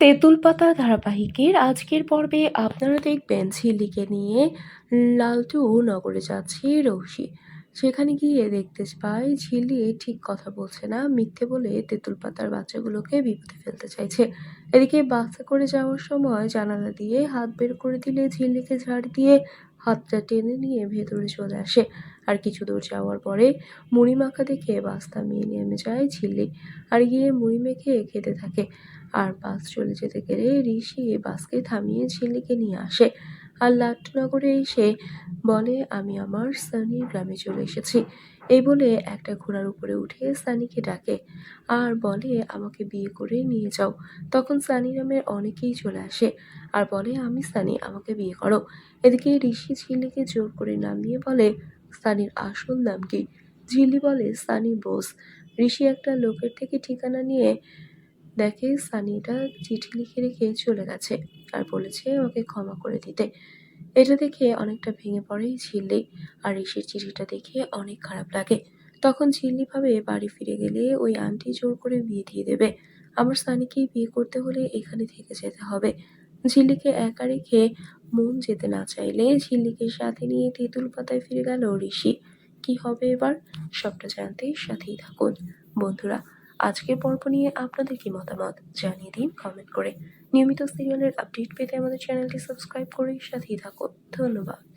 তেঁতুল পাতা ধারাবাহিকের আজকের পর্বে আপনারা দেখবেন ঝিল্লিকে নিয়ে লালটু নগরে যাচ্ছে রৌশি। সেখানে গিয়ে দেখতে পায় ঝিল্লি ঠিক কথা বলছে না, মিথ্যে বলে তেঁতুল পাতার বাচ্চাগুলোকে বিপদে ফেলতে চাইছে। এদিকে বাসে করে যাওয়ার সময় জানালা দিয়ে হাত বের করে দিলে ঝিল্লিকে ঝাড় দিয়ে হাতটা টেনে নিয়ে ভেতরে চলে আসে। আর কিছু দূর যাওয়ার পরে মুড়ি মাখা দেখে বাস থামিয়ে নেমে যায় ঝিল্লি, আর গিয়ে মুড়ি মেখে খেতে থাকে। আর বাস চলে যেতে গেলে ঋষি বাসকে থামিয়ে ঝিল্লিকে নিয়ে আসে। আর লাট্টুনগরে এসে বলে, আমি আমার সানির গ্রামে চলে এসেছি। এই বলে একটা ঘোড়ার উপরে উঠে সানিকে ডাকে আর বলে, আমাকে বিয়ে করে নিয়ে যাও। তখন সানি নামের অনেকেই চলে আসে আর বলে, আমি সানি, আমাকে বিয়ে করো। এদিকে ঋষি ঝিল্লিকে জোর করে নামিয়ে বলে, সানির আসল নাম কি? ঝিল্লি বলে, সানি বোস। ঋষি একটা লোকের থেকে ঠিকানা নিয়ে দেখে সানিটা চিঠি লিখে রেখে চলে গেছে আর বলেছে আমাকে ক্ষমা করে দিতে। এটা দেখে অনেকটা ভেঙে পড়ে ঝিল্লি, আর ঋষির চিঠিটা দেখে অনেক খারাপ লাগে। তখন ঝিল্লি ভাবে বাড়ি ফিরে গেলে ওই আন্টি জোর করে বিয়ে দিয়ে দেবে। আমার সানিকেই বিয়ে করতে হলে এখানে থেকে যেতে হবে। ঝিল্লিকে একা রেখে মন যেতে না চাইলে ঝিল্লিকে সাথে নিয়ে তেঁতুল পাতায় ফিরে গেল ঋষি। কি হবে এবার, সবটা জানতে সাথেই থাকুন বন্ধুরা। আজকের পর্ব নিয়ে আপনাদের কি মতামত জানিয়ে দিন কমেন্ট করে। নিয়মিত সিরিয়ালের আপডেট পেতে আমাদের চ্যানেলটি সাবস্ক্রাইব করে সাথেই থাকুন। ধন্যবাদ।